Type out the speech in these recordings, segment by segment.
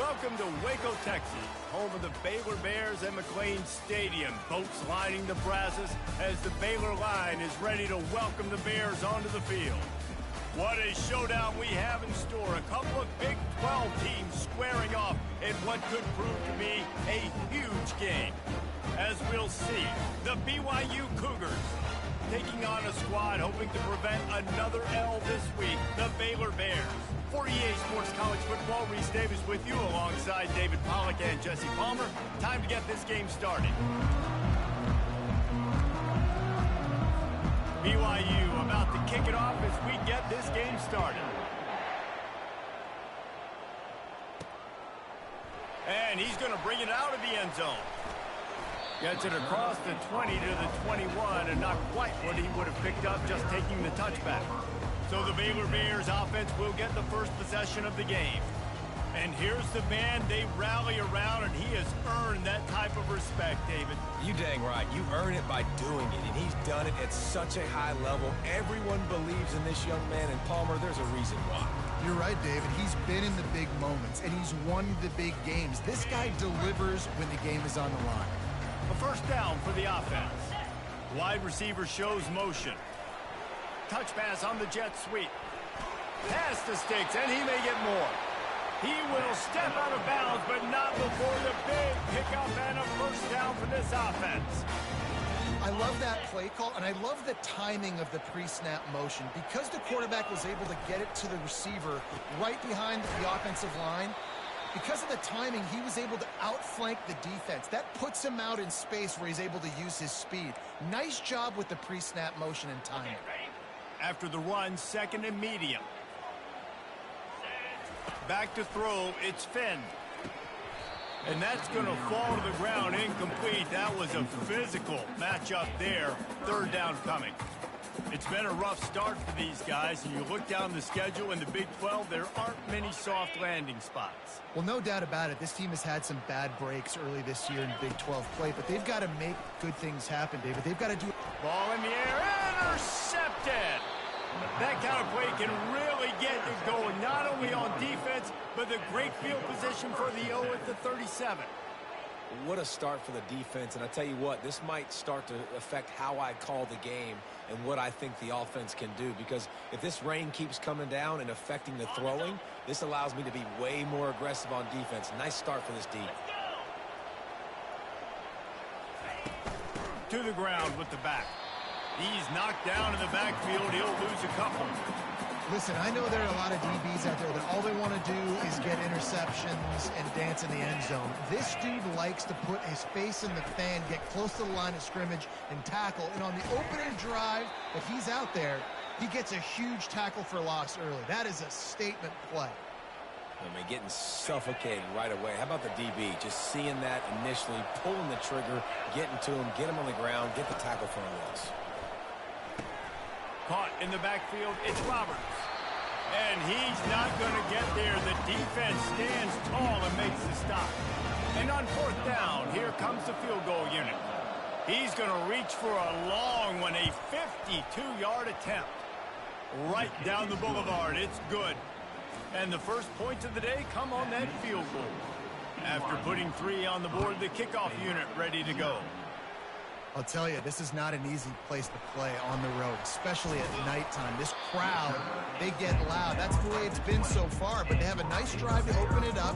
Welcome to Waco, Texas, home of the Baylor Bears and McLean Stadium. Boats lining the brasses as the Baylor line is ready to welcome the Bears onto the field. What a showdown we have in store. A couple of Big 12 teams squaring off in what could prove to be a huge game. As we'll see, the BYU Cougars taking on a squad hoping to prevent another L this week, the Baylor Bears. For EA Sports College Football, Reese Davis with you alongside David Pollack and Jesse Palmer. Time to get this game started. BYU about to kick it off as we get this game started. And he's going to bring it out of the end zone. Gets it across the 20 to the 21, and not quite what he would have picked up just taking the touchback. So the Baylor Bears offense will get the first possession of the game. And here's the man they rally around, and he has earned that type of respect, David. You dang right. You earn it by doing it, and he's done it at such a high level. Everyone believes in this young man, and Palmer, there's a reason why. You're right, David. He's been in the big moments, and he's won the big games. This guy delivers when the game is on the line. A first down for the offense. Wide receiver shows motion. Touch pass on the jet sweep. Pass to Sticks, and he may get more. He will step out of bounds, but not before the big pickup and a first down for this offense. I love that play call, and I love the timing of the pre-snap motion. Because the quarterback was able to get it to the receiver right behind the offensive line, because of the timing, he was able to outflank the defense. That puts him out in space where he's able to use his speed. Nice job with the pre-snap motion and timing. After the run, second and medium. Back to throw, it's Finn. And that's going to fall to the ground incomplete. That was a physical matchup there. Third down coming. It's been a rough start for these guys, and you look down the schedule in the Big 12, there aren't many soft landing spots. Well, no doubt about it. This team has had some bad breaks early this year in Big 12 play, but they've got to make good things happen, David. They've got to do... Ball in the air, intercepted! That kind of play can really get you going, not only on defense, but the great field position for the O at the 37. What a start for the defense, and I tell you what, this might start to affect how I call the game and what I think the offense can do, because if this rain keeps coming down and affecting the throwing, this allows me to be way more aggressive on defense. Nice start for this D. To the ground with the back. He's knocked down in the backfield. He'll lose a couple. Listen, I know there are a lot of DBs out there that all they want to do is get interceptions and dance in the end zone. This dude likes to put his face in the fan, get close to the line of scrimmage, and tackle. And on the opening drive that he's out there, he gets a huge tackle for loss early. That is a statement play. I mean, getting suffocated right away. How about the DB? Just seeing that initially, pulling the trigger, getting to him, get him on the ground, get the tackle for a loss. Caught in the backfield, it's Roberts. And he's not going to get there. The defense stands tall and makes the stop. And on fourth down, here comes the field goal unit. He's going to reach for a long one, a 52-yard attempt. Right down the boulevard, it's good. And the first points of the day come on that field goal. After putting 3 on the board, the kickoff unit ready to go. I'll tell you, this is not an easy place to play on the road, especially at nighttime. This crowd, they get loud. That's the way it's been so far, but they have a nice drive to open it up.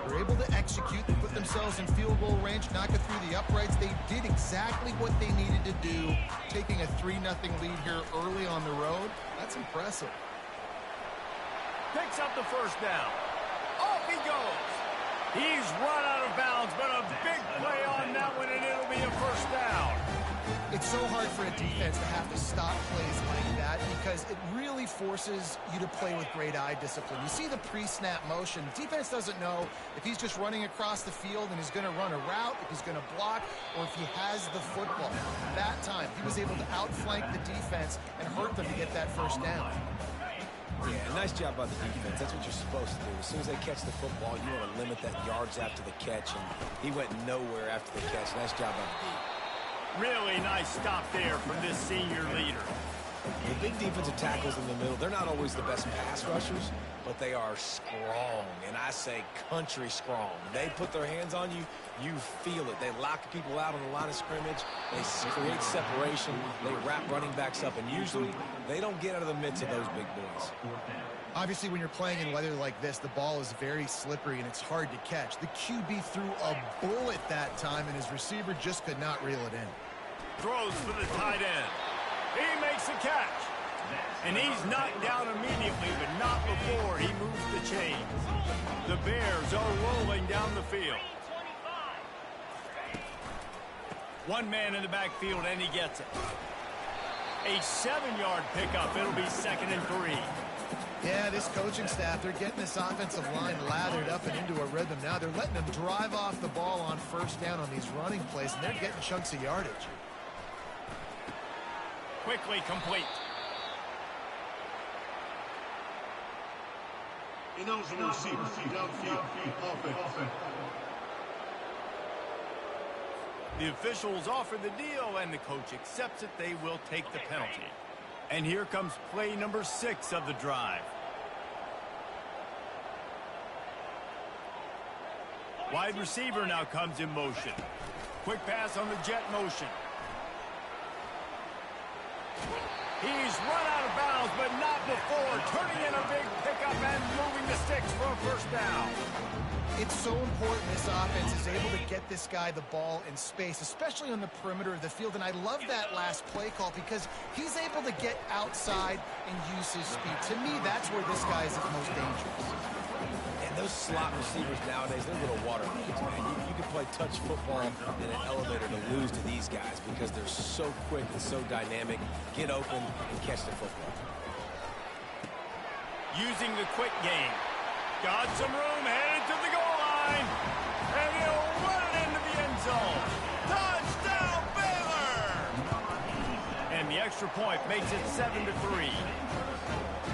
They're able to execute, they put themselves in field goal range, knock it through the uprights. They did exactly what they needed to do, taking a 3-0 lead here early on the road. That's impressive. Picks up the first down. Off he goes. He's run out of bounds, but a big play on that one, and it'll be a first down. It's so hard for a defense to have to stop plays like that because it really forces you to play with great eye discipline. You see the pre-snap motion. Defense doesn't know if he's just running across the field and he's going to run a route, if he's going to block, or if he has the football. That time, he was able to outflank the defense and hurt them to get that first down. Yeah, nice job by the defense. That's what you're supposed to do. As soon as they catch the football, you want to limit that yards after the catch, and he went nowhere after the catch. Nice job by the D. Really nice stop there from this senior leader. The big defensive tackles in the middle, they're not always the best pass rushers, but they are strong, and I say country strong. They put their hands on you, you feel it. They lock people out on the line of scrimmage. They create separation. They wrap running backs up, and usually they don't get out of the midst of those big boys. Obviously, when you're playing in weather like this, the ball is very slippery, and it's hard to catch. The QB threw a bullet that time, and his receiver just could not reel it in. Throws for the tight end. He makes the catch. And he's knocked down immediately, but not before he moves the chains. The Bears are rolling down the field. One man in the backfield, and he gets it. A 7-yard pickup. It'll be 2nd and 3. Yeah, this coaching staff, they're getting this offensive line lathered up and into a rhythm. Now they're letting them drive off the ball on 1st down on these running plays, and they're getting chunks of yardage. Quickly complete. The officials offer the deal, and the coach accepts it. They will take the penalty. And here comes play number 6 of the drive. Wide receiver now comes in motion. Quick pass on the jet motion. He's run out of bounds, but not before turning in a big pickup and moving the sticks for a 1st down. It's so important this offense is able to get this guy the ball in space, especially on the perimeter of the field. And I love that last play call because he's able to get outside and use his speed. To me, that's where this guy is his most dangerous. And those slot receivers nowadays, they're little water legs, man. You can play touch football in an elevator to lose to these guys because they're so quick and so dynamic. Get open and catch the football. Using the quick game. Got some room, headed to the goal line. And he'll run it into the end zone. Touchdown, Baylor! And the extra point makes it 7-3.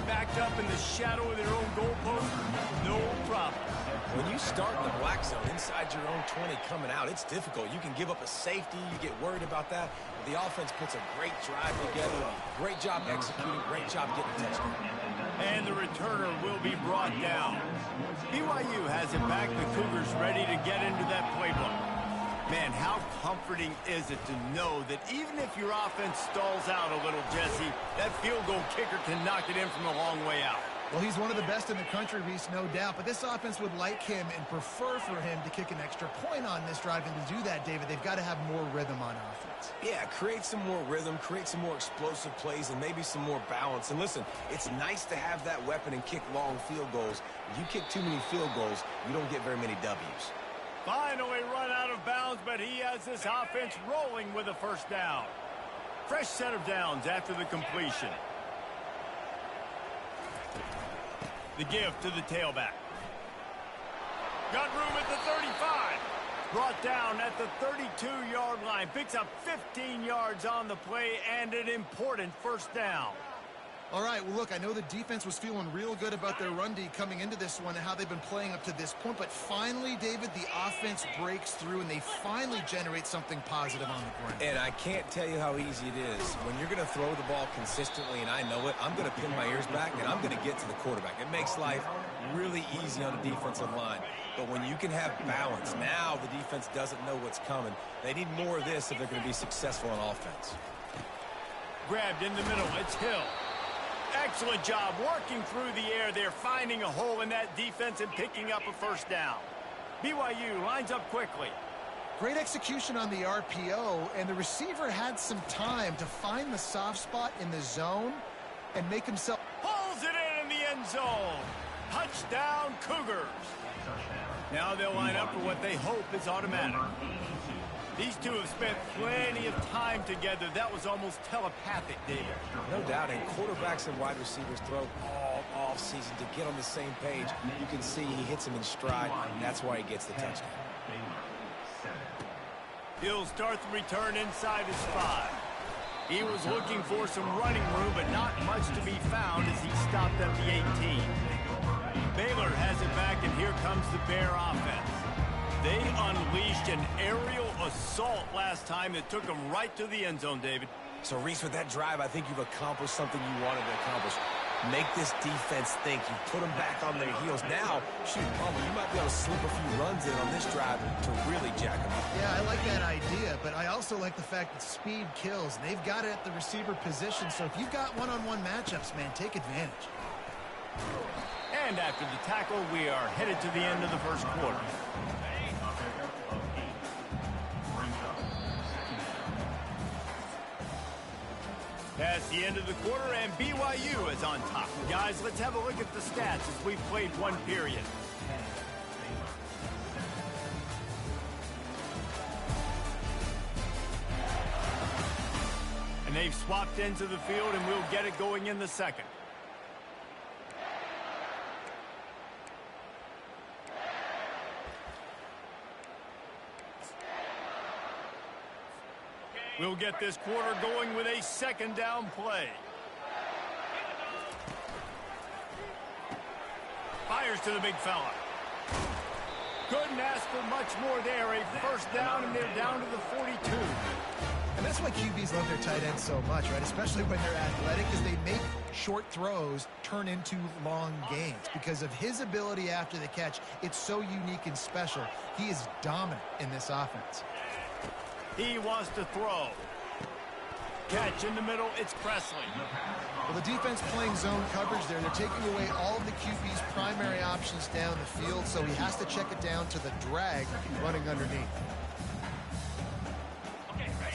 Backed up in the shadow of their own goalpost, no problem. When you start in the black zone inside your own 20 coming out, it's difficult. You can give up a safety. You get worried about that. But the offense puts a great drive together. Great job executing. Great job getting a touchdown. And the returner will be brought down. BYU has it back. The Cougars ready to get into that playbook. Man, how comforting is it to know that even if your offense stalls out a little, Jesse, that field goal kicker can knock it in from a long way out. Well, he's one of the best in the country, Reese, no doubt. But this offense would like him and prefer for him to kick an extra point on this drive. And to do that, David, they've got to have more rhythm on offense. Yeah, create some more rhythm, create some more explosive plays, and maybe some more balance. And listen, it's nice to have that weapon and kick long field goals. If you kick too many field goals, you don't get very many W's. Finally run out of bounds, but he has this offense rolling with a 1st down. Fresh set of downs after the completion. The give to the tailback. Got room at the 35. Brought down at the 32-yard line. Picks up 15 yards on the play and an important 1st down. All right, well, look, I know the defense was feeling real good about their run D coming into this one and how they've been playing up to this point. But finally, David, the offense breaks through and they finally generate something positive on the ground. And I can't tell you how easy it is. When you're going to throw the ball consistently, and I know it, I'm going to pin my ears back and I'm going to get to the quarterback. It makes life really easy on the defensive line. But when you can have balance, now the defense doesn't know what's coming. They need more of this if they're going to be successful on offense. Grabbed in the middle. It's Hill. Excellent job working through the air there, finding a hole in that defense and picking up a 1st down. BYU lines up quickly. Great execution on the RPO, and the receiver had some time to find the soft spot in the zone and make himself... Pulls it in the end zone. Touchdown, Cougars. Now they'll line up for what they hope is automatic. These two have spent plenty of time together. That was almost telepathic, David. No doubt, and quarterbacks and wide receivers throw all off-season to get on the same page. You can see he hits him in stride, and that's why he gets the touchdown. He'll start the return inside his 5. He was looking for some running room, but not much to be found as he stopped at the 18. Baylor has it back, and here comes the Bear offense. They unleashed an aerial assault last time that took them right to the end zone, David. So, Reese, with that drive, I think you've accomplished something you wanted to accomplish. Make this defense think. You put them back on their heels. Now, shoot, Palmer, you might be able to slip a few runs in on this drive to really jack them up. Yeah, I like that idea, but I also like the fact that speed kills. They've got it at the receiver position, so if you've got one-on-one matchups, man, take advantage. And after the tackle, we are headed to the end of the first quarter. That's the end of the quarter, and BYU is on top. Guys, let's have a look at the stats as we've played one period. And they've swapped ends of the field, and we'll get it going in the second. We'll get this quarter going with a second down play. Fires to the big fella. Couldn't ask for much more there. A first down, and they're down to the 42. And that's why QBs love their tight ends so much, right? Especially when they're athletic, because they make short throws turn into long gains. Because of his ability after the catch, it's so unique and special. He is dominant in this offense. He wants to throw. Catch in the middle, it's Presley. Well, the defense playing zone coverage there. They're taking away all of the QB's primary options down the field, so he has to check it down to the drag running underneath.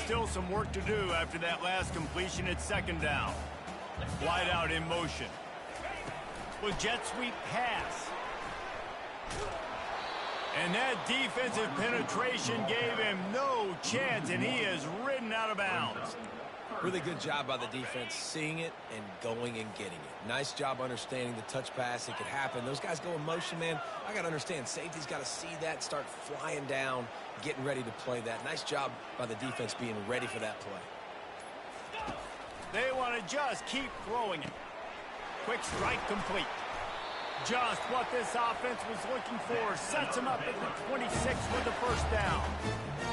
Still some work to do after that last completion at second down. Wide out in motion. With jet sweep pass. And that defensive penetration gave him no chance, and he is ridden out of bounds. Really good job by the defense, seeing it and going and getting it. Nice job understanding the touch pass. It could happen. Those guys go in motion, man. I got to understand, safety's got to see that, start flying down, getting ready to play that. Nice job by the defense being ready for that play. They want to just keep throwing it. Quick strike complete. Just what this offense was looking for. Sets him up at the 26 with the first down.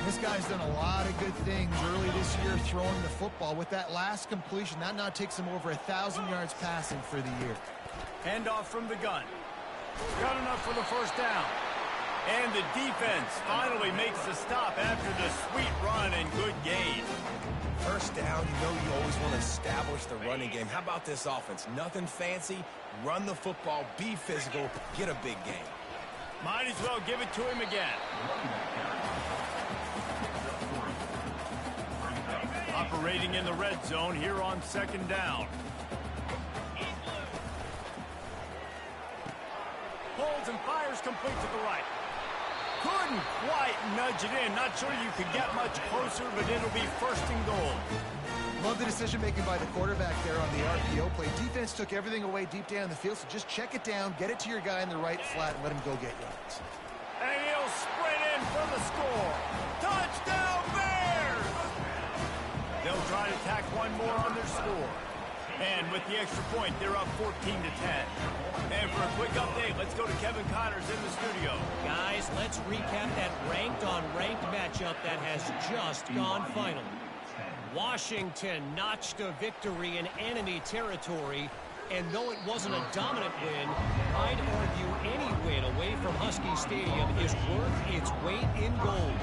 This guy's done a lot of good things early this year throwing the football. With that last completion, that now takes him over 1,000 yards passing for the year. Handoff from the gun. Got enough for the first down. And the defense finally makes the stop after the sweet run and good gain. First down, you always want to establish the running game. How about this offense? Nothing fancy. Run the football, be physical, get a big gain. Might as well give it to him again. Operating in the red zone here on second down. Holds and fires complete to the right. Couldn't quite nudge it in. Not sure you could get much closer, but it'll be first and goal. Love the decision-making by the quarterback there on the RPO play. Defense took everything away deep down the field, so just check it down, get it to your guy in the right flat, and let him go get yards. And he'll sprint in for the score. Touchdown, Bears! They'll try to tack one more on their score. And with the extra point, they're up 14-10. And for a quick update, let's go to Kevin Connors in the studio. Guys, let's recap that ranked-on-ranked matchup that has just gone final. Washington notched a victory in enemy territory, and though it wasn't a dominant win, I'd argue any win away from Husky Stadium is worth its weight in gold.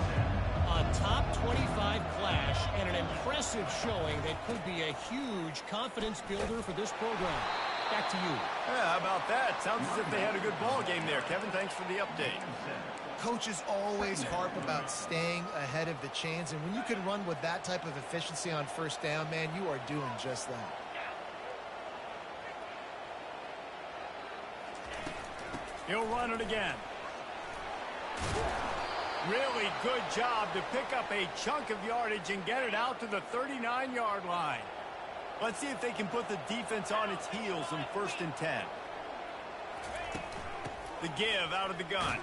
A top 25 clash and an impressive showing that could be a huge confidence builder for this program. Back to you. Yeah, how about that? Sounds as if they had a good ball game there. Kevin, thanks for the update. Coaches always harp about staying ahead of the chains, and when you can run with that type of efficiency on first down, man, you are doing just that. He'll run it again. Really good job to pick up a chunk of yardage and get it out to the 39-yard line. Let's see if they can put the defense on its heels in 1st and 10. The give out of the gun.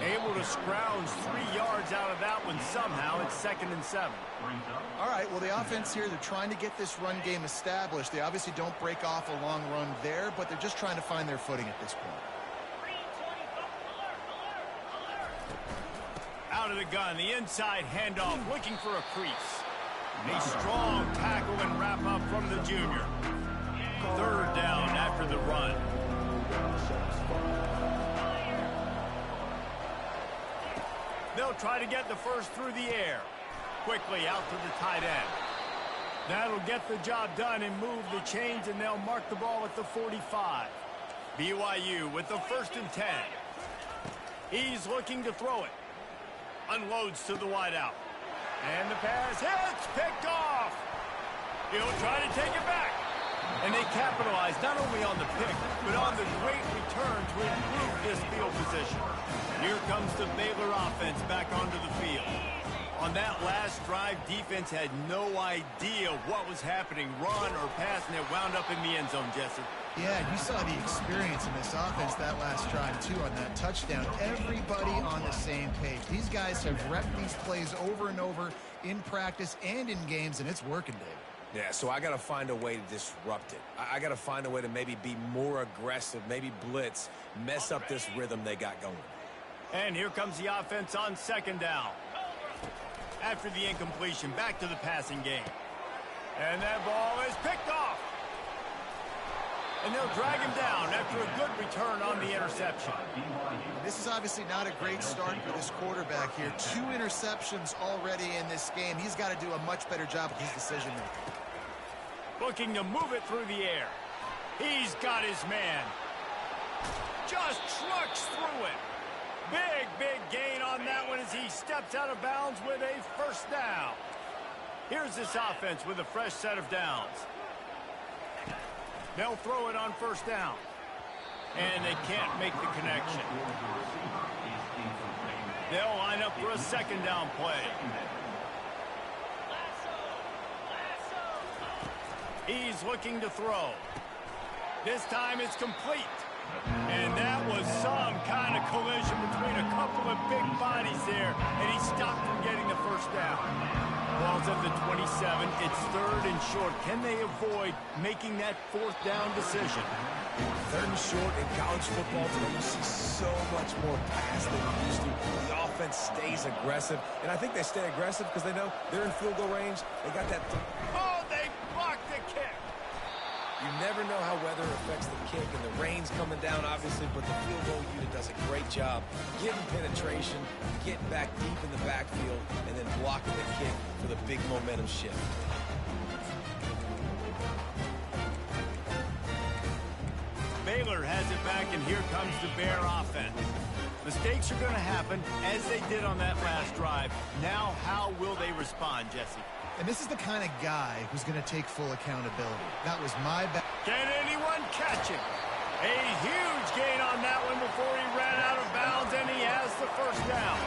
Able to scrounge 3 yards out of that one somehow. It's 2nd and 7. All right, well, the offense here, they're trying to get this run game established. They obviously don't break off a long run there, but they're just trying to find their footing at this point. Out of the gun, the inside handoff, looking for a crease. A strong tackle and wrap up from the junior. Third down after the run. They'll try to get the first through the air. Quickly out to the tight end. That'll get the job done and move the chains, and they'll mark the ball at the 45. BYU with the 1st and 10. He's looking to throw it. Unloads to the wideout. And the pass hits, picked off. He'll try to take it back. And they capitalize not only on the pick, but on the great return to improve this field position. Here comes the Baylor offense back onto the field. On that last drive, defense had no idea what was happening, run or pass, and it wound up in the end zone, Jesse. Yeah, you saw the experience in this offense that last drive, too, on that touchdown. Everybody on the same page. These guys have repped these plays over and over in practice and in games, and it's working, Dave. Yeah, so I got to find a way to disrupt it. I got to find a way to maybe be more aggressive, maybe blitz, mess up this rhythm they got going. And here comes the offense on 2nd down. After the incompletion, back to the passing game. And that ball is picked off. And they'll drag him down after a good return on the interception. This is obviously not a great start for this quarterback here. 2 interceptions already in this game. He's got to do a much better job with his decision-making. Looking to move it through the air. He's got his man. Just trucks through it. Big gain on that one as he steps out of bounds with a 1st down. Here's this offense with a fresh set of downs. They'll throw it on 1st down. And they can't make the connection. They'll line up for a 2nd down play. He's looking to throw. This time it's complete. And that was some kind of collision between a couple of big bodies there, and he stopped from getting the 1st down. Ball's at the 27. It's 3rd and short. Can they avoid making that 4th down decision? 3rd and short in college football today, you see so much more pass than you used to. The offense stays aggressive, and I think they stay aggressive because they know they're in field goal range. They got that. Oh, they blocked the kick. You never know how weather affects the kick, and the rain's coming down, obviously, but the field goal unit does a great job getting penetration, getting back deep in the backfield, and then blocking the kick for the big momentum shift. Baylor has it back, and here comes the Bear offense. Mistakes are going to happen, as they did on that last drive. Now, how will they respond, Jesse? And this is the kind of guy who's going to take full accountability. That was my bad. Can anyone catch him? A huge gain on that one before he ran out of bounds, and he has the 1st down.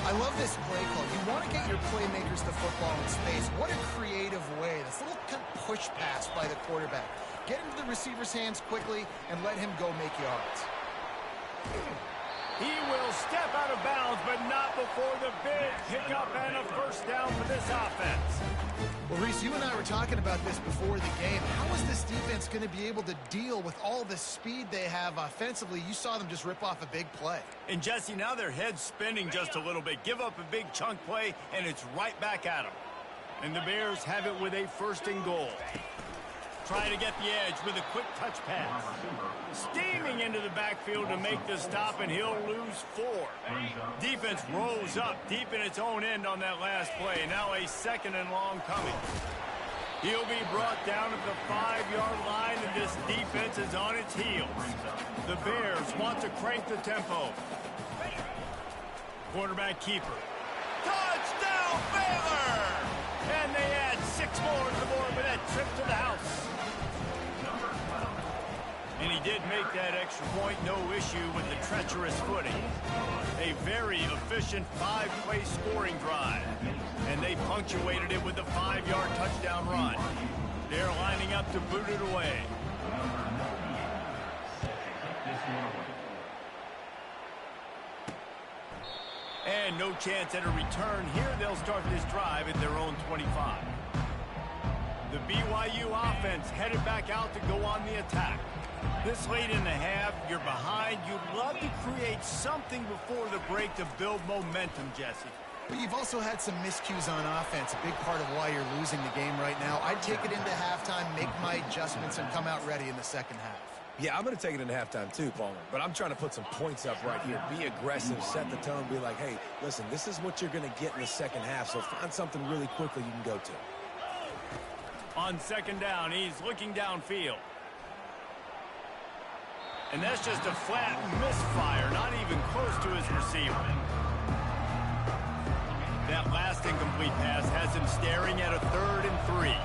I love this play call. You want to get your playmakers the football in space. What a creative way. This little kind of push pass by the quarterback. Get into the receiver's hands quickly and let him go make yards. He will step out of bounds, but not before the big pickup and a 1st down for this offense. Well, Reese, you and I were talking about this before the game. How is this defense going to be able to deal with all the speed they have offensively? You saw them just rip off a big play. And, Jesse, now their head's spinning just a little bit. Give up a big chunk play, and it's right back at them. And the Bears have it with a 1st and goal. Try to get the edge with a quick touch pass. Steaming into the backfield to make the stop, and he'll lose 4. Defense rose up deep in its own end on that last play. Now a 2nd and long coming. He'll be brought down at the 5-yard line, and this defense is on its heels. The Bears want to crank the tempo. Quarterback keeper. Touchdown, Baylor! And they add 6 more to the board with that trip to the house. And he did make that extra point, no issue with the treacherous footing. A very efficient 5-play scoring drive. And they punctuated it with a 5-yard touchdown run. They're lining up to boot it away. And no chance at a return. Here they'll start this drive at their own 25. The BYU offense headed back out to go on the attack. This late in the half, you're behind. You'd love to create something before the break to build momentum, Jesse. But you've also had some miscues on offense, a big part of why you're losing the game right now. I'd take it into halftime, make my adjustments, and come out ready in the second half. Yeah, I'm going to take it into halftime too, Palmer. But I'm trying to put some points up right here. Be aggressive, set the tone, be like, hey, listen, this is what you're going to get in the second half, so find something really quickly you can go to. On second down, he's looking downfield. And that's just a flat misfire, not even close to his receiver. That last incomplete pass has him staring at a 3rd and 3.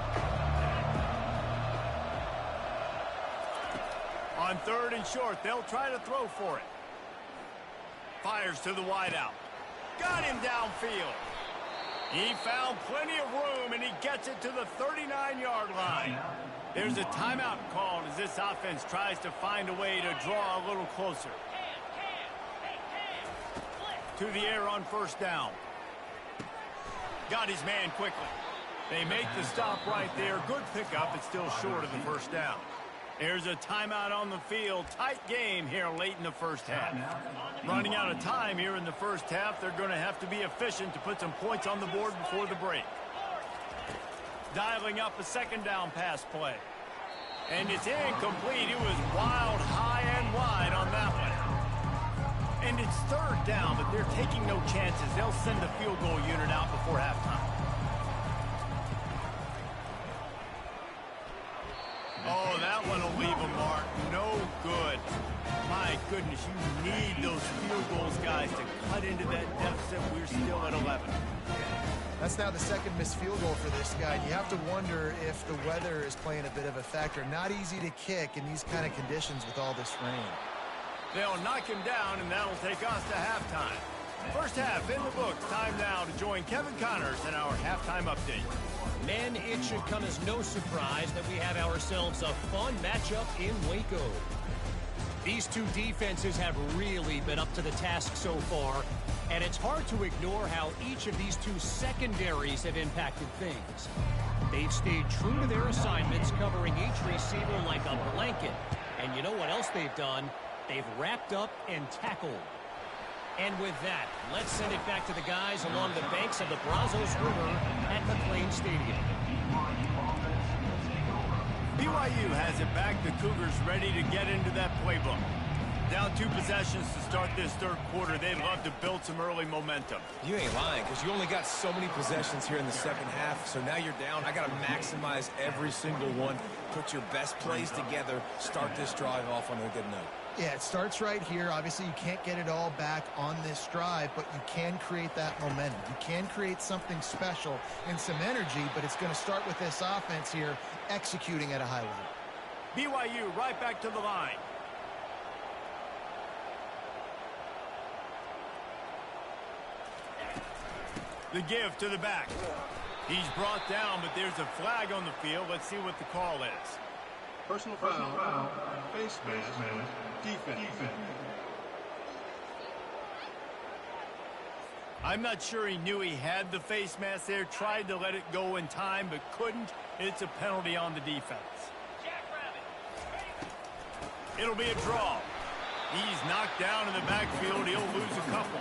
On 3rd and short, they'll try to throw for it. Fires to the wideout. Got him downfield. He found plenty of room, and he gets it to the 39-yard line. There's a timeout called as this offense tries to find a way to draw a little closer. To the air on first down. Got his man quickly. They make the stop right there. Good pickup. It's still short of the first down. There's a timeout on the field. Tight game here late in the first half. Running out of time here in the first half. They're going to have to be efficient to put some points on the board before the break. Dialing up a second down pass play. And it's incomplete. It was wild, high and wide on that one. And it's 3rd down, but they're taking no chances. They'll send the field goal unit out before halftime. Oh, that one will leave a mark. No good. My goodness, you need those field goals, guys, to cut into that deficit. We're still at 11. That's now the second missed field goal for this guy. You have to wonder if the weather is playing a bit of a factor. Not easy to kick in these kind of conditions with all this rain. They'll knock him down, and that'll take us to halftime. First half in the books. Time now to join Kevin Connors in our halftime update. Men, it should come as no surprise that we have ourselves a fun matchup in Waco. These two defenses have really been up to the task so far, and it's hard to ignore how each of these two secondaries have impacted things. They've stayed true to their assignments, covering each receiver like a blanket. And you know what else they've done? They've wrapped up and tackled. And with that, let's send it back to the guys along the banks of the Brazos River at McLean Stadium. BYU has it back. The Cougars ready to get into that playbook. Down 2 possessions to start this third quarter. They'd love to build some early momentum. You ain't lying, because you only got so many possessions here in the second half, so now you're down. I got to maximize every single one. Put your best plays together. Start this drive off on a good note. Yeah, it starts right here. Obviously, you can't get it all back on this drive, but you can create that momentum. You can create something special and some energy, but it's going to start with this offense here executing at a high level. BYU right back to the line. The give to the back. He's brought down, but there's a flag on the field. Let's see what the call is. Personal foul, face mask, defense. I'm not sure he knew he had the face mask there. Tried to let it go in time, but couldn't. It's a penalty on the defense. It'll be a draw. He's knocked down in the backfield. He'll lose a couple.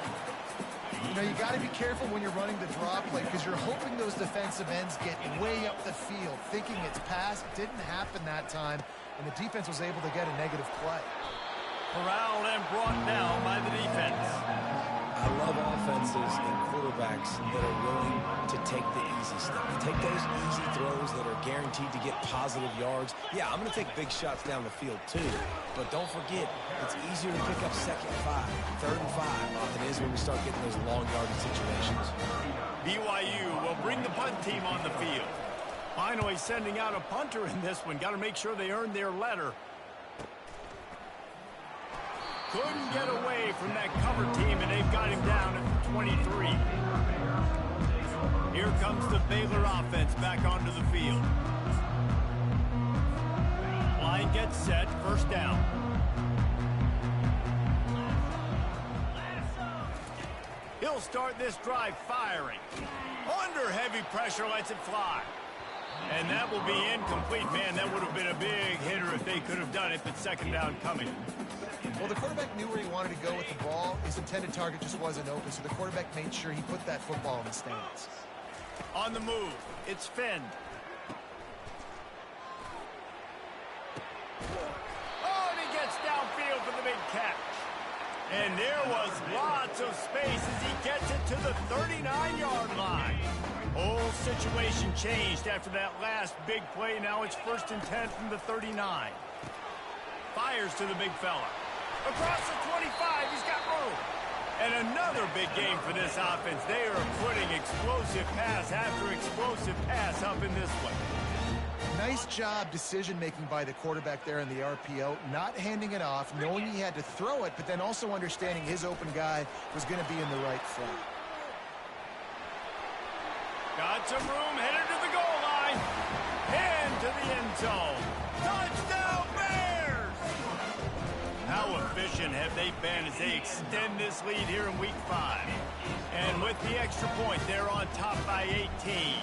You know, you got to be careful when you're running the draw play because you're hoping those defensive ends get way up the field, thinking it's passed. Didn't happen that time, and the defense was able to get a negative play. Corralled and brought down by the defense. I love offenses and quarterbacks that are willing to take the easy stuff. Take those easy throws that are guaranteed to get positive yards. Yeah, I'm going to take big shots down the field too. But don't forget, it's easier to pick up 2nd and 5, 3rd and 5 than it is when we start getting those long yardage situations. BYU will bring the punt team on the field. Finally sending out a punter in this one. Got to make sure they earn their letter. Couldn't get away from that cover team, and they've got him down at the 23. Here comes the Baylor offense back onto the field. Line gets set, first down. He'll start this drive firing. Under heavy pressure, lets it fly. And that will be incomplete. Man, that would have been a big hitter if they could have done it, but second down coming. Well, the quarterback knew where he wanted to go with the ball. His intended target just wasn't open, so the quarterback made sure he put that football in the stands. On the move, it's Finn. Oh, and he gets downfield for the big catch. And there was lots of space as he gets it to the 39-yard line. Whole situation changed after that last big play. Now it's 1st and 10 from the 39. Fires to the big fella. Across the 25, he's got room. And another big game for this offense. They are putting explosive pass after explosive pass up in this one. Nice job decision-making by the quarterback there in the RPO, not handing it off, knowing he had to throw it, but then also understanding his open guy was going to be in the right flat. Got some room, headed to the goal line. And to the end zone. Touchdown, Bears! How efficient have they been as they extend this lead here in Week 5? And with the extra point, they're on top by 18.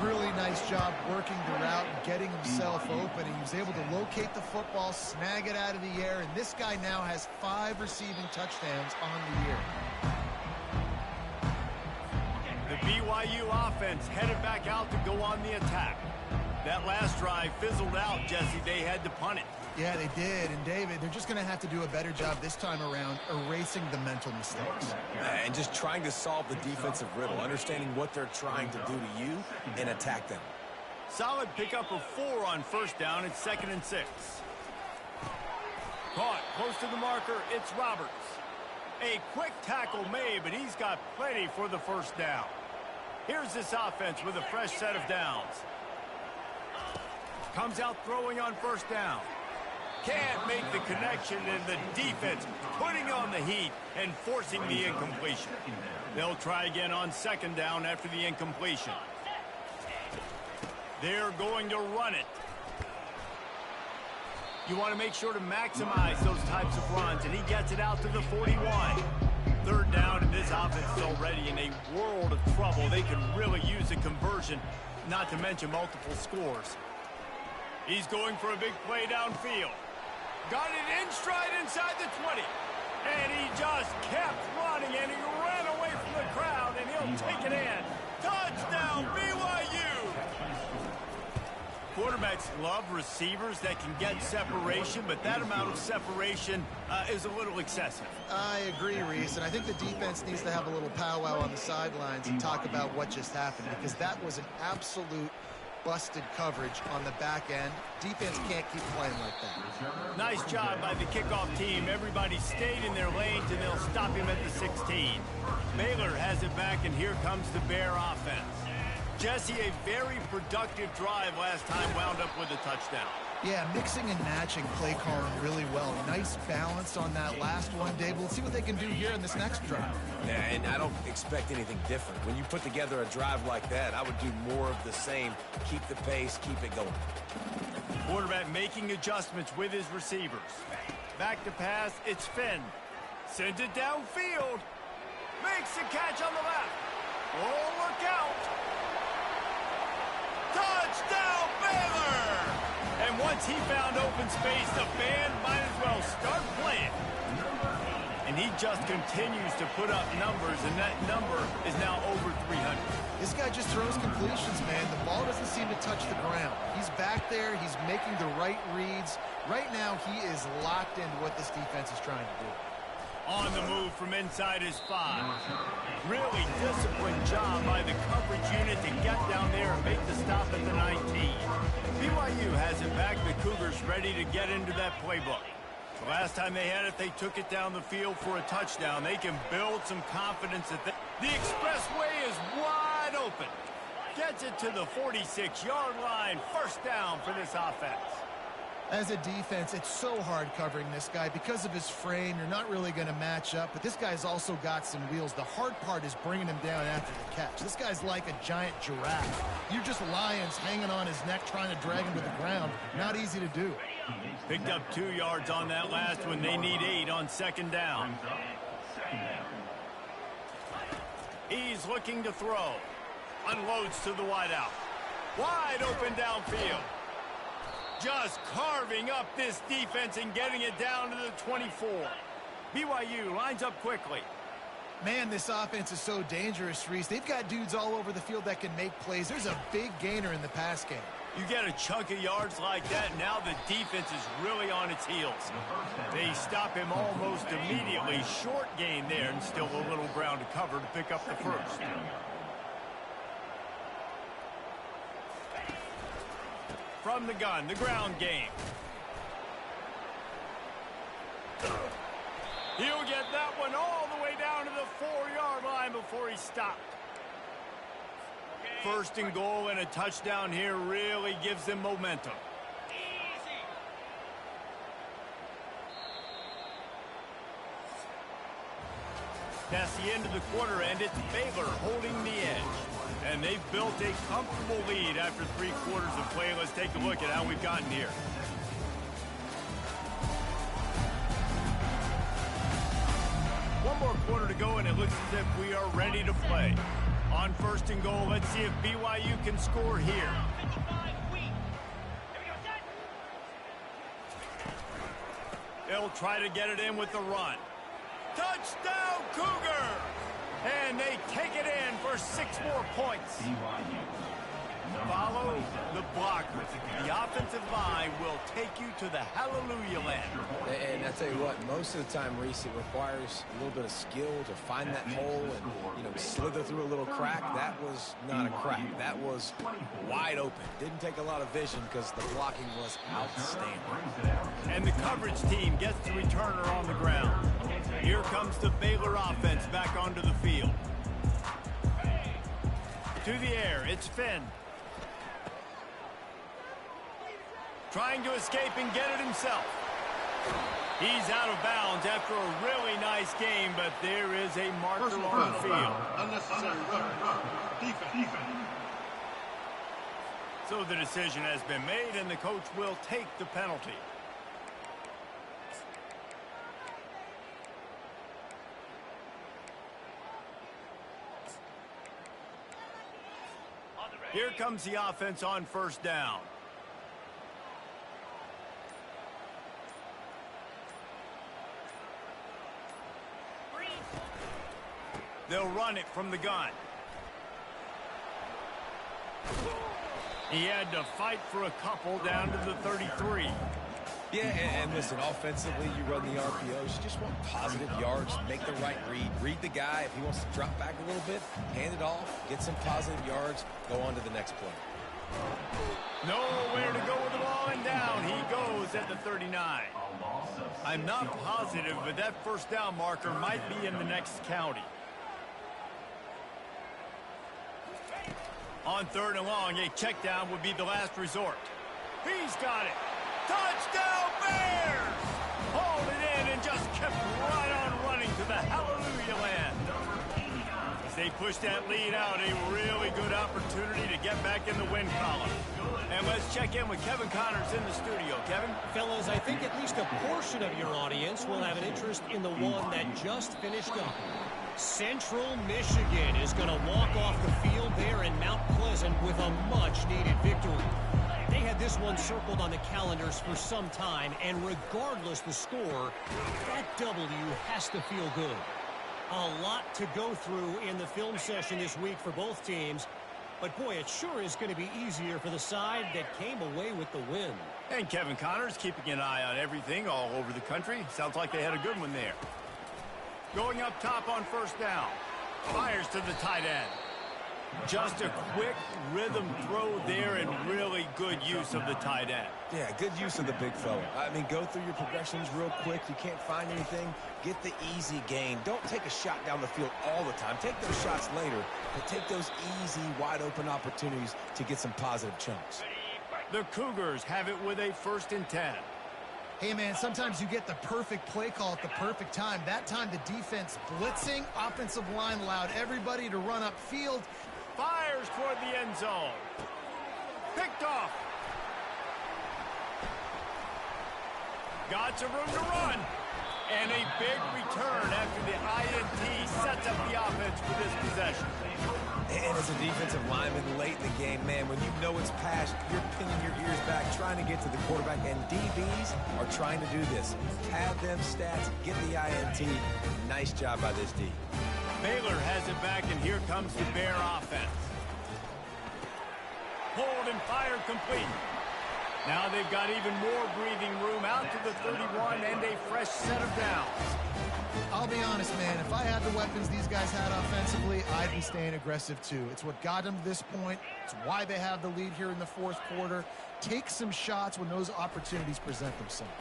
Really nice job working the route and getting himself open. He was able to locate the football, snag it out of the air, and this guy now has 5 receiving touchdowns on the year. The BYU offense headed back out to go on the attack. That last drive fizzled out, Jesse. They had to punt it. Yeah, they did. And, David, they're just going to have to do a better job this time around erasing the mental mistakes. And just trying to solve the defensive riddle, understanding what they're trying to do to you and attack them. Solid pickup of 4 on 1st down. It's 2nd and 6. Caught close to the marker. It's Roberts. A quick tackle made, but he's got plenty for the 1st down. Here's this offense with a fresh set of downs. Comes out throwing on 1st down. Can't make the connection, and the defense putting on the heat and forcing the incompletion. They'll try again on 2nd down after the incompletion. They're going to run it. You want to make sure to maximize those types of runs, and he gets it out to the 41. 3rd down, and this offense is already in a world of trouble. They can really use a conversion, not to mention multiple scores. He's going for a big play downfield. Got it in stride inside the 20. And he just kept running, and he ran away from the crowd, and he'll take it in. Touchdown, BYU! Quarterbacks love receivers that can get separation, but that amount of separation is a little excessive. I agree, Reese, and I think the defense needs to have a little powwow on the sidelines and talk about what just happened, because that was an absolute busted coverage on the back end. Defense can't keep playing like that. Nice job by the kickoff team. Everybody stayed in their lanes, and they'll stop him at the 16. Baylor has it back, and here comes the Bear offense. Jesse, a very productive drive last time, wound up with a touchdown. Yeah, mixing and matching play calling really well. Nice balance on that last one, Dave. We'll see what they can do here in this next drive. Yeah, and I don't expect anything different. When you put together a drive like that, I would do more of the same. Keep the pace, keep it going. Quarterback making adjustments with his receivers. Back to pass, it's Finn. Sends it downfield. Makes the catch on the left. Oh, look out. Touchdown, Baylor! And once he found open space, the band might as well start playing. And he just continues to put up numbers, and that number is now over 300. This guy just throws completions, man. The ball doesn't seem to touch the ground. He's back there. He's making the right reads. Right now, he is locked into what this defense is trying to do. On the move from inside his 5. Really disciplined job by the coverage unit to get down there and make the stop at the 19. BYU has it back. The Cougars ready to get into that playbook. The last time they had it, they took it down the field for a touchdown. They can build some confidence that the expressway is wide open. Gets it to the 46-yard line. 1st down for this offense. As a defense, it's so hard covering this guy. Because of his frame, you're not really going to match up, but this guy's also got some wheels. The hard part is bringing him down after the catch. This guy's like a giant giraffe. You're just lions hanging on his neck trying to drag him to the ground. Not easy to do. Picked up 2 yards on that last one. They need 8 on 2nd down. He's looking to throw. Unloads to the wideout. Wide open downfield. Just carving up this defense and getting it down to the 24. BYU lines up quickly. Man, this offense is so dangerous, Reese. They've got dudes all over the field that can make plays. There's a big gainer in the pass game. You get a chunk of yards like that, now the defense is really on its heels. They stop him almost immediately. Short gain there, and still a little ground to cover to pick up the first. From the gun, the ground game. He'll get that one all the way down to the 4-yard line before he stopped. First and goal and a touchdown here really gives them momentum. That's the end of the quarter, and it's Baylor holding the edge. And they've built a comfortable lead after 3 quarters of play. Let's take a look at how we've gotten here. One more quarter to go, and it looks as if we are ready to play. On first and goal, let's see if BYU can score here. They'll try to get it in with the run. Touchdown, Cougar! And they take it in for 6 more points. Follow the blocker. The offensive line will take you to the hallelujah land. And I tell you what, most of the time, Reese, it requires a little bit of skill to find that hole and, slither through a little crack. That was not a crack. That was wide open. Didn't take a lot of vision because the blocking was outstanding. And the coverage team gets the returner on the ground. Here comes the Baylor offense back onto the field. To the air, it's Finn. Trying to escape and get it himself. He's out of bounds after a really nice game, but there is a marker on the field. Unnecessary defense. So the decision has been made, and the coach will take the penalty. Here comes the offense on first down. They'll run it from the gun. He had to fight for a couple down to the 33. Yeah, and listen, offensively, you run the RPOs. You just want positive yards, make the right read. Read the guy. If he wants to drop back a little bit, hand it off, get some positive yards, go on to the next play. Nowhere to go with the ball, and down he goes at the 39. I'm not positive, but that first down marker might be in the next county. On third and long, a check down would be the last resort. He's got it. Touchdown Bears! Hauled it in and just kept right on running to the hallelujah land. As they push that lead out, a really good opportunity to get back in the win column. And let's check in with Kevin Connors in the studio. Kevin? Fellas, I think at least a portion of your audience will have an interest in the one that just finished up. Central Michigan is going to walk off the field there in Mount Pleasant with a much-needed victory. They had this one circled on the calendars for some time, and regardless the score, that W has to feel good. A lot to go through in the film session this week for both teams, but boy, it sure is going to be easier for the side that came away with the win. And Kevin Connors keeping an eye on everything all over the country. Sounds like they had a good one there. Going up top on first down. Fires to the tight end. Just a quick rhythm throw there and really good use of the tight end. Yeah, good use of the big fella. I mean, go through your progressions real quick. You can't find anything. Get the easy gain. Don't take a shot down the field all the time. Take those shots later, but take those easy, wide-open opportunities to get some positive chunks. The Cougars have it with a 1st and 10. Hey, man, sometimes you get the perfect play call at the perfect time. That time, the defense blitzing, offensive line allowed everybody to run upfield. Fires toward the end zone. Picked off. Got some room to run. And a big return after the INT sets up the offense for this possession. And as a defensive lineman late in the game, man, when you know it's passed, you're pinning your ears back, trying to get to the quarterback, and DBs are trying to do this. Have them stats, get the INT. Nice job by this D. Baylor has it back, and here comes the Bear offense. Pulled and fired complete. Now they've got even more breathing room out to the 31 and a fresh set of downs. I'll be honest, man, if I had the weapons these guys had offensively, I'd be staying aggressive too. It's what got them to this point. It's why they have the lead here in the fourth quarter. Take some shots when those opportunities present themselves.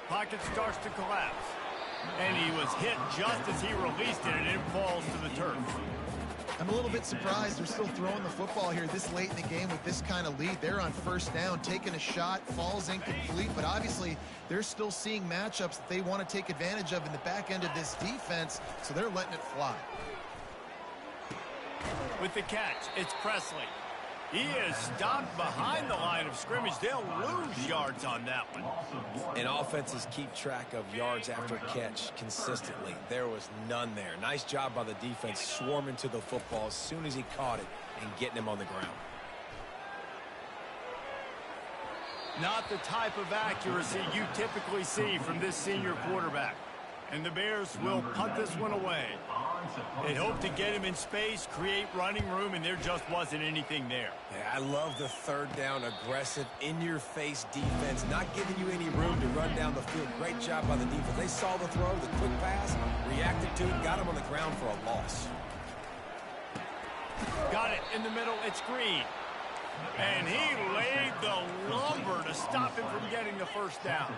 Pocket starts to collapse. And he was hit just as he released it, and it falls to the turf. I'm a little bit surprised they're still throwing the football here this late in the game with this kind of lead. They're on first down, taking a shot, falls incomplete, but obviously they're still seeing matchups that they want to take advantage of in the back end of this defense, so they're letting it fly. With the catch, it's Presley. He is stopped behind the line of scrimmage. They'll lose yards on that one. And offenses keep track of yards after a catch consistently. There was none there. Nice job by the defense swarming to the football as soon as he caught it and getting him on the ground. Not the type of accuracy you typically see from this senior quarterback. And the Bears will punt this one away. They hope to get him in space, create running room, and there just wasn't anything there. Yeah, I love the third down, aggressive, in-your-face defense, not giving you any room to run down the field. Great job by the defense. They saw the throw, the quick pass, reacted to it, got him on the ground for a loss. Got it in the middle. It's Green. And he laid the lumber to stop him from getting the first down.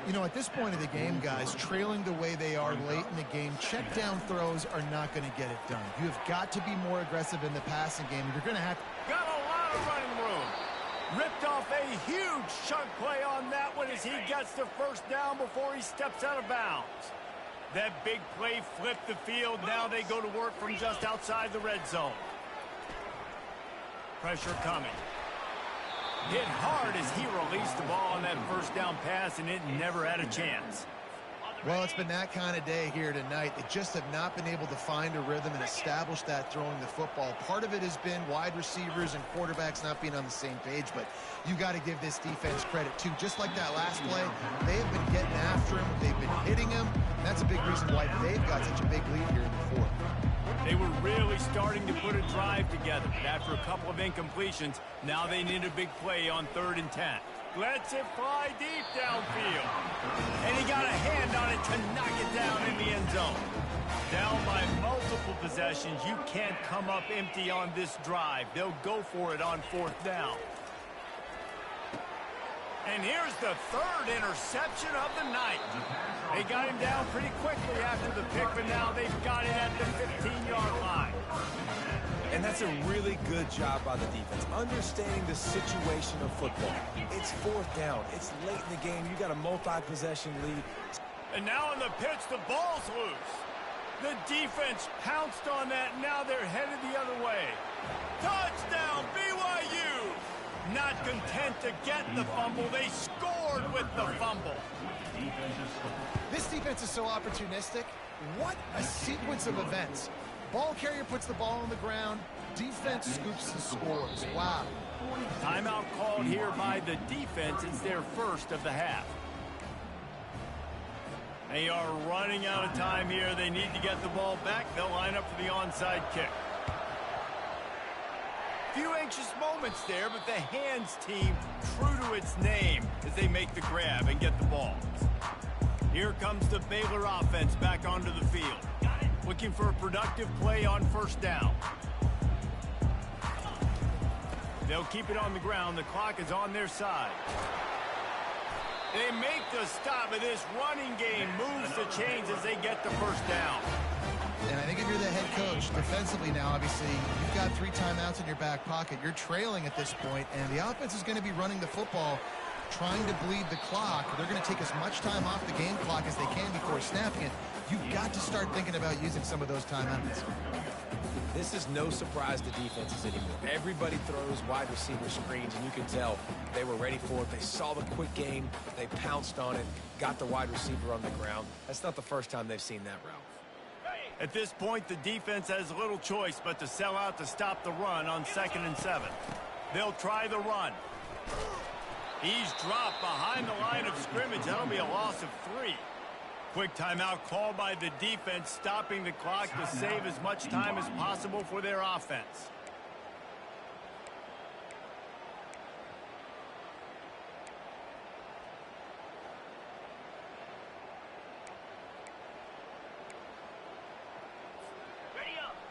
You know, at this point of the game, guys, trailing the way they are late in the game, check down throws are not going to get it done. You have got to be more aggressive in the passing game. You're going to have to... Got a lot of running room. Ripped off a huge chunk play on that one as he gets the first down before he steps out of bounds. That big play flipped the field. Now they go to work from just outside the red zone. Pressure coming. Hit hard as he released the ball on that first down pass, and it never had a chance. Well, it's been that kind of day here tonight. They just have not been able to find a rhythm and establish that throwing the football. Part of it has been wide receivers and quarterbacks not being on the same page, but you got to give this defense credit too. Just like that last play, they have been getting after him. They've been hitting him. That's a big reason why they've got such a big lead here in the fourth. They were really starting to put a drive together, but after a couple of incompletions, now they need a big play on 3rd and 10. Lets it fly deep downfield. And he got a hand on it to knock it down in the end zone. Down by multiple possessions, you can't come up empty on this drive. They'll go for it on 4th down. And here's the 3rd interception of the night. They got him down pretty quickly after the pick, but now they've got it at the 15-yard line. And that's a really good job by the defense, understanding the situation of football. It's 4th down. It's late in the game. You got a multi-possession lead. And now in the pitch, the ball's loose. The defense pounced on that. Now they're headed the other way. Touchdown, BYU! Not content to get the fumble, they scored with the fumble. This defense is so opportunistic. What a sequence of events. Ball carrier puts the ball on the ground. Defense scoops and scores. Wow. Timeout called here by the defense. It's their first of the half. They are running out of time here. They need to get the ball back. They'll line up for the onside kick. Few anxious moments there, but the hands team true to its name as they make the grab and get the ball. Here comes the Baylor offense back onto the field. Looking for a productive play on 1st down. They'll keep it on the ground. The clock is on their side. They make the stop, but this running game moves the chains as they get the 1st down. And I think if you're the head coach, defensively now, obviously, you've got 3 timeouts in your back pocket. You're trailing at this point, and the offense is going to be running the football, trying to bleed the clock. They're going to take as much time off the game clock as they can before snapping it. You've got to start thinking about using some of those timeouts. This is no surprise to defenses anymore. Everybody throws wide receiver screens, and you can tell they were ready for it. They saw the quick game. They pounced on it, got the wide receiver on the ground. That's not the first time they've seen that route. At this point, the defense has little choice but to sell out to stop the run on 2nd and 7. They'll try the run. He's dropped behind the line of scrimmage. That'll be a loss of 3. Quick timeout called by the defense, stopping the clock to save as much time as possible for their offense.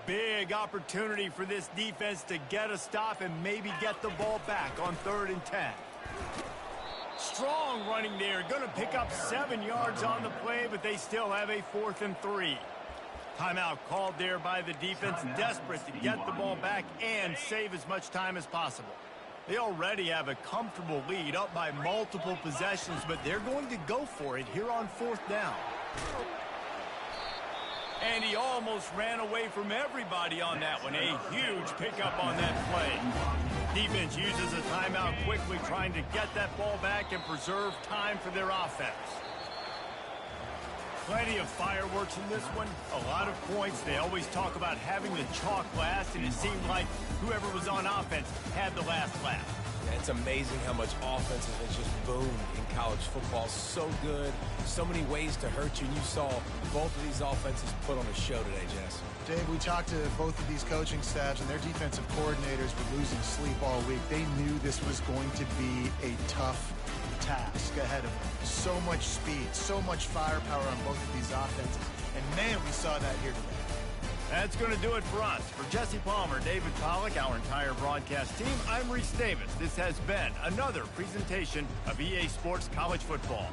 Big opportunity for this defense to get a stop and maybe get the ball back on 3rd and 10. Strong running there. Going to pick up 7 yards on the play, but they still have a 4th and 3. Timeout called there by the defense, desperate to get the ball back and save as much time as possible. They already have a comfortable lead, up by multiple possessions, but they're going to go for it here on 4th down. And he almost ran away from everybody on that one. A huge pickup on that play. Defense uses a timeout quickly, trying to get that ball back and preserve time for their offense. Plenty of fireworks in this one. A lot of points. They always talk about having the chalk last, and it seemed like whoever was on offense had the last laugh. It's amazing how much offense has just boomed in college football. So good, so many ways to hurt you. And you saw both of these offenses put on a show today, Jess. Dave, we talked to both of these coaching staffs, and their defensive coordinators were losing sleep all week. They knew this was going to be a tough task ahead of them. So much speed, so much firepower on both of these offenses. And, man, we saw that here today. That's going to do it for us. For Jesse Palmer, David Pollack, our entire broadcast team, I'm Reese Davis. This has been another presentation of EA Sports College Football.